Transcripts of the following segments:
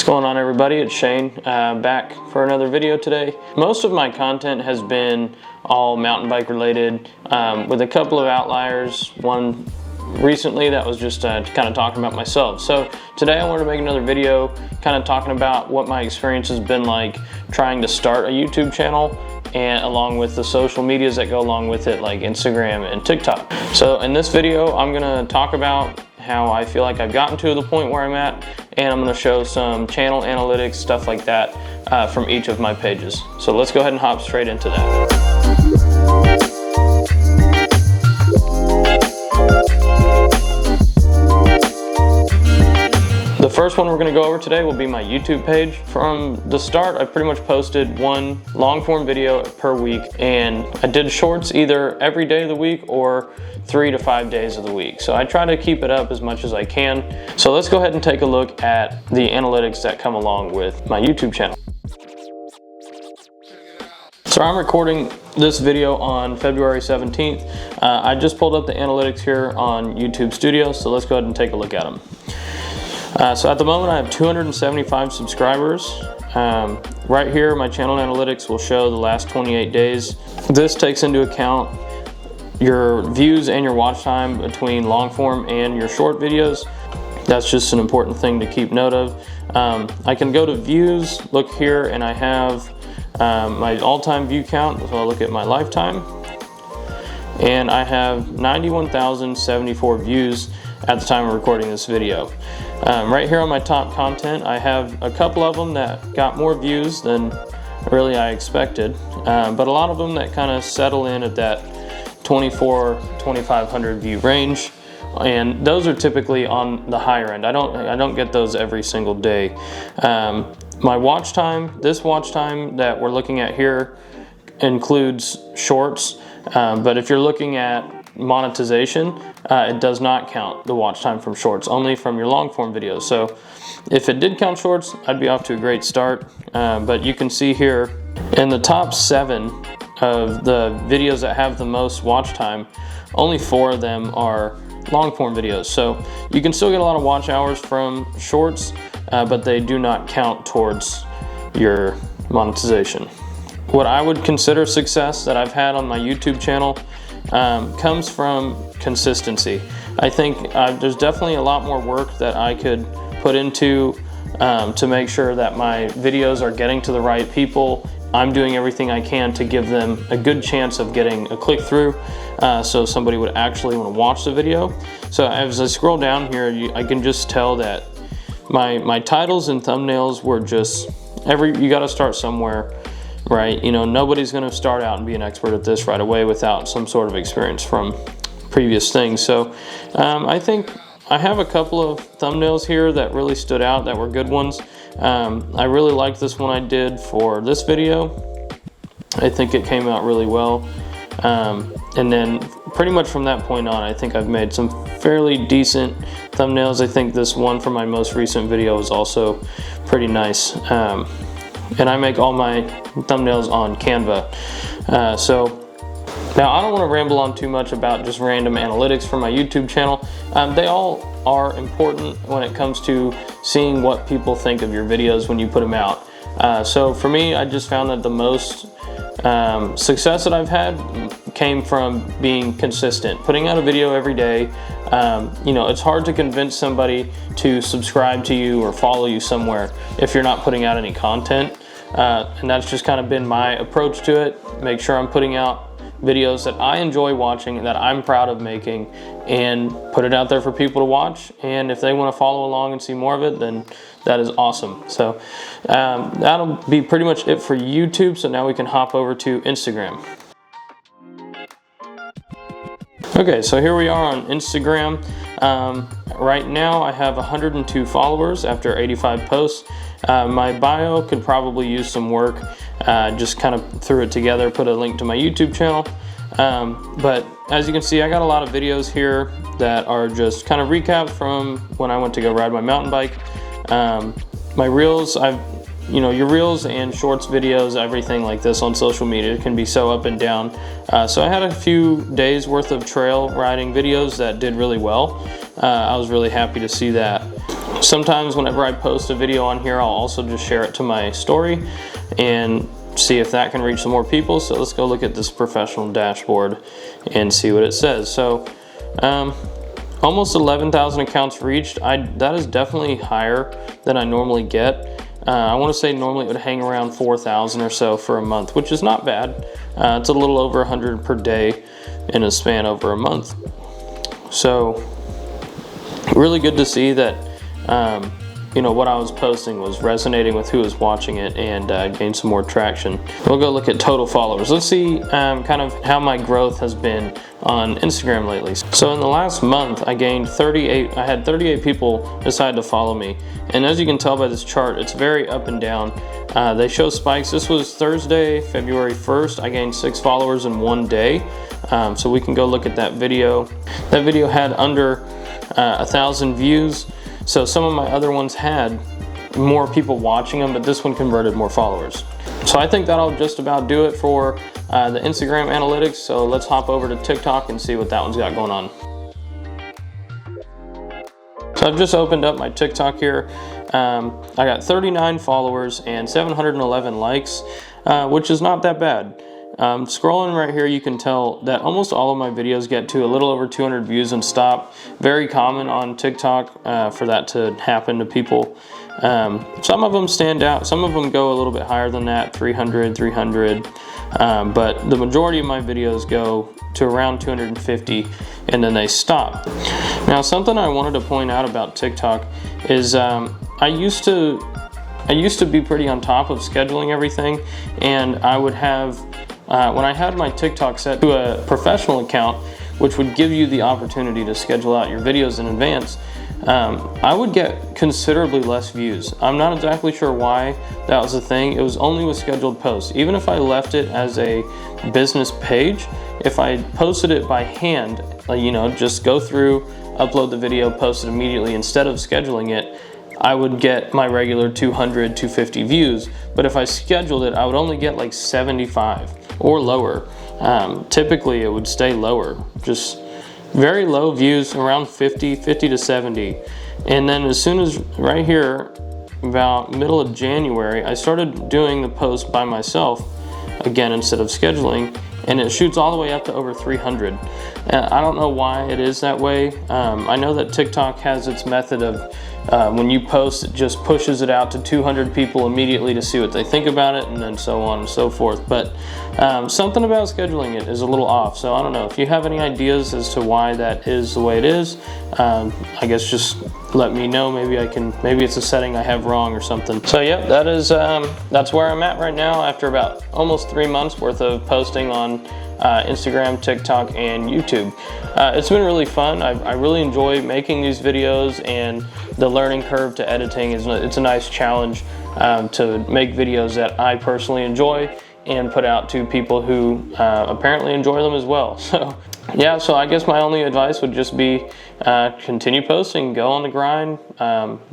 What's going on, everybody? It's Shane, back for another video today. Most of my content has been all mountain bike related, with a couple of outliers. One recently that was just kind of talking about myself. So today I wanted to make another video kind of talking about what my experience has been like trying to start a YouTube channel, and along with the social medias that go along with it, like Instagram and TikTok. So in this video I'm gonna talk about how I feel like I've gotten to the point where I'm at, and I'm going to show some channel analytics, stuff like that, from each of my pages. So let's go ahead and hop straight into that. The first one we're going to go over today will be my YouTube page. From the start, I pretty much posted one long form video per week, and I did shorts either every day of the week or 3 to 5 days of the week. So I try to keep it up as much as I can. So let's go ahead and take a look at the analytics that come along with my YouTube channel. So I'm recording this video on February 17th. I just pulled up the analytics here on YouTube Studio, so let's go ahead and take a look at them. So at the moment I have 275 subscribers. Right here my channel analytics will show the last 28 days. This takes into account your views and your watch time between long form and your short videos. That's just an important thing to keep note of. I can go to views, look here, and I have my all-time view count. So I'll look at my lifetime, and I have 91,074 views at the time of recording this video. Right here on my top content, I have a couple of them that got more views than really I expected, but a lot of them that kind of settle in at that 2,500 view range, and those are typically on the higher end. I don't get those every single day. My watch time, this watch time that we're looking at here, includes shorts, but if you're looking at monetization, it does not count the watch time from shorts, only from your long form videos. So if it did count shorts, I'd be off to a great start. But you can see here in the top 7 of the videos that have the most watch time, only 4 of them are long form videos. So you can still get a lot of watch hours from shorts, but they do not count towards your monetization. What I would consider success that I've had on my YouTube channel comes from consistency. I think there's definitely a lot more work that I could put into to make sure that my videos are getting to the right people. I'm doing everything I can to give them a good chance of getting a click through, so somebody would actually want to watch the video. So as I scroll down here, I can just tell that my titles and thumbnails were just, you got to start somewhere, right? You know, nobody's going to start out and be an expert at this right away without some sort of experience from previous things. So I think I have a couple of thumbnails here that really stood out, that were good ones. I really like this one I did for this video. I think it came out really well. And then pretty much from that point on, I think I've made some fairly decent thumbnails. I think this one from my most recent video is also pretty nice. And I make all my thumbnails on Canva. So now I don't want to ramble on too much about just random analytics for my YouTube channel. They all are important when it comes to seeing what people think of your videos when you put them out. So for me, I just found that the most success that I've had came from being consistent, putting out a video every day. You know, it's hard to convince somebody to subscribe to you or follow you somewhere if you're not putting out any content. And that's just kind of been my approach to it. Make sure I'm putting out videos that I enjoy watching and that I'm proud of making, and put it out there for people to watch. And if they want to follow along and see more of it, then that is awesome. So that'll be pretty much it for YouTube. So now we can hop over to Instagram. Okay, so here we are on Instagram. Right now I have 102 followers after 85 posts. My bio could probably use some work. Just kind of threw it together, put a link to my YouTube channel. But as you can see, I got a lot of videos here that are just kind of recaps from when I went to go ride my mountain bike. My reels, your reels and shorts videos, everything like this on social media can be so up and down. So I had a few days worth of trail riding videos that did really well. I was really happy to see that. Sometimes whenever I post a video on here, I'll also just share it to my story and see if that can reach some more people. So let's go look at this professional dashboard and see what it says. So almost 11,000 accounts reached. That is definitely higher than I normally get. I want to say normally it would hang around 4,000 or so for a month, which is not bad. It's a little over 100 per day in a span over a month. So really good to see that what I was posting was resonating with who was watching it, and gained some more traction. We'll go look at total followers. Let's see kind of how my growth has been on Instagram lately. So in the last month, I gained 38. I had 38 people decide to follow me, and as you can tell by this chart, it's very up and down. They show spikes. This was Thursday, February 1st. I gained 6 followers in one day. So we can go look at that video. That video had under 1,000 views. So some of my other ones had more people watching them, but this one converted more followers. So I think that'll just about do it for the Instagram analytics. So let's hop over to TikTok and see what that one's got going on. So I've just opened up my TikTok here. I got 39 followers and 711 likes, which is not that bad. Scrolling right here, you can tell that almost all of my videos get to a little over 200 views and stop. Very common on TikTok for that to happen to people. Some of them stand out. Some of them go a little bit higher than that, 300, 300. But the majority of my videos go to around 250 and then they stop. Now, something I wanted to point out about TikTok is I used to be pretty on top of scheduling everything, and I would have when I had my TikTok set to a professional account, which would give you the opportunity to schedule out your videos in advance, I would get considerably less views. I'm not exactly sure why that was a thing. It was only with scheduled posts. Even if I left it as a business page, if I posted it by hand, just go through, upload the video, post it immediately instead of scheduling it, I would get my regular 200, 250 views. But if I scheduled it, I would only get like 75 or lower. Typically it would stay lower, just very low views, around 50 to 70. And then as soon as right here, about middle of January, I started doing the post by myself again instead of scheduling, and it shoots all the way up to over 300. I don't know why it is that way. I know that TikTok has its method of when you post, it just pushes it out to 200 people immediately to see what they think about it, and then so on and so forth. But something about scheduling it is a little off. So I don't know if you have any ideas as to why that is the way it is. I guess just let me know. Maybe it's a setting I have wrong or something. So yeah, that's where I'm at right now after about almost 3 months worth of posting on Instagram, TikTok, and YouTube. It's been really fun. I really enjoy making these videos, and the learning curve to editing it's a nice challenge to make videos that I personally enjoy and put out to people who apparently enjoy them as well. So yeah, so I guess my only advice would just be continue posting, go on the grind,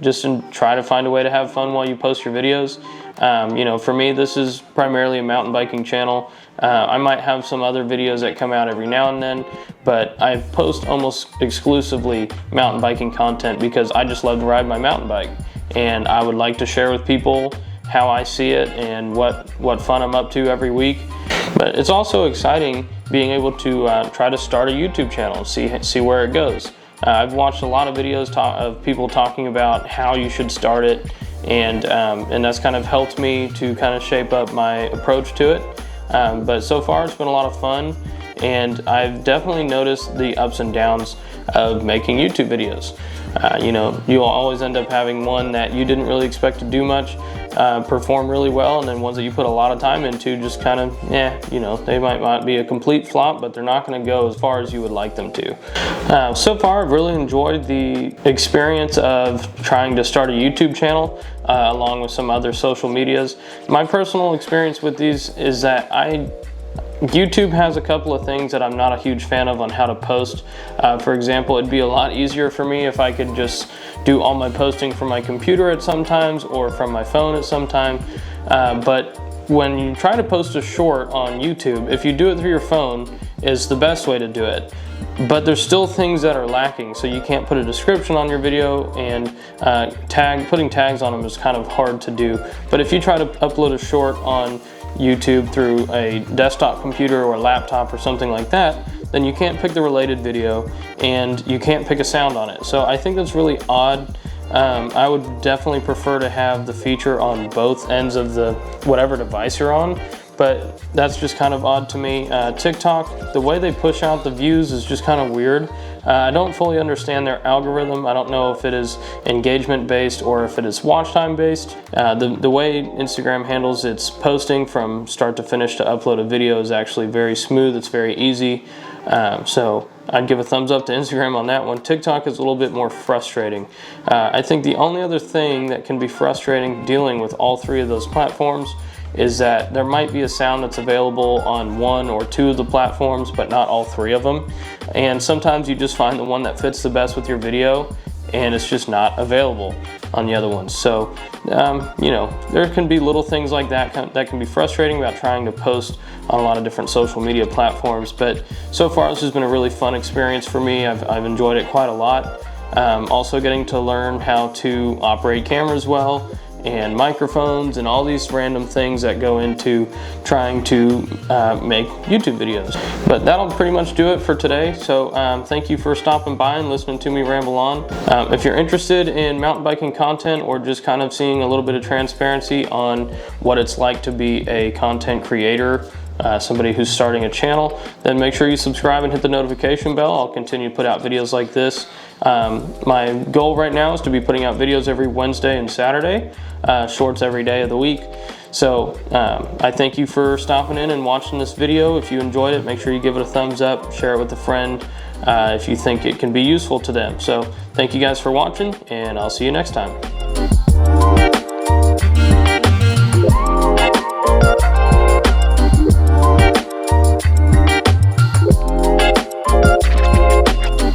just try to find a way to have fun while you post your videos. For me, this is primarily a mountain biking channel. I might have some other videos that come out every now and then, but I post almost exclusively mountain biking content because I just love to ride my mountain bike, and I would like to share with people how I see it and what fun I'm up to every week. But it's also exciting being able to try to start a YouTube channel and see where it goes. I've watched a lot of videos of people talking about how you should start it, and that's kind of helped me to kind of shape up my approach to it. But so far it's been a lot of fun, and I've definitely noticed the ups and downs of making YouTube videos. You'll always end up having one that you didn't really expect to do much, perform really well, and then ones that you put a lot of time into just kind of, they might not be a complete flop, but they're not going to go as far as you would like them to. So far, I've really enjoyed the experience of trying to start a YouTube channel along with some other social medias. My personal experience with these is that YouTube has a couple of things that I'm not a huge fan of on how to post. For example, it'd be a lot easier for me if I could just do all my posting from my computer at some times or from my phone at some time. But when you try to post a short on YouTube, if you do it through your phone, is the best way to do it. But there's still things that are lacking, so you can't put a description on your video, and putting tags on them is kind of hard to do. But if you try to upload a short on YouTube through a desktop computer or a laptop or something like that, then you can't pick the related video and you can't pick a sound on it. So I think that's really odd. I would definitely prefer to have the feature on both ends of the whatever device you're on, but that's just kind of odd to me. TikTok, the way they push out the views is just kind of weird. I don't fully understand their algorithm. I don't know if it is engagement based or if it is watch time based. The way Instagram handles its posting from start to finish to upload a video is actually very smooth. It's very easy. So I'd give a thumbs up to Instagram on that one. TikTok is a little bit more frustrating. I think the only other thing that can be frustrating dealing with all three of those platforms is that there might be a sound that's available on one or two of the platforms, but not all three of them. And sometimes you just find the one that fits the best with your video, and it's just not available on the other ones. So, you know, there can be little things like that that can be frustrating about trying to post on a lot of different social media platforms. But so far, this has been a really fun experience for me. I've enjoyed it quite a lot. Also getting to learn how to operate cameras well, and microphones and all these random things that go into trying to make YouTube videos. But that'll pretty much do it for today. So thank you for stopping by and listening to me ramble on. If you're interested in mountain biking content or just kind of seeing a little bit of transparency on what it's like to be a content creator, somebody who's starting a channel, then make sure you subscribe and hit the notification bell. I'll continue to put out videos like this. My goal right now is to be putting out videos every Wednesday and Saturday, shorts every day of the week. So I thank you for stopping in and watching this video. If you enjoyed it, make sure you give it a thumbs up, share it with a friend if you think it can be useful to them. So thank you guys for watching, and I'll see you next time.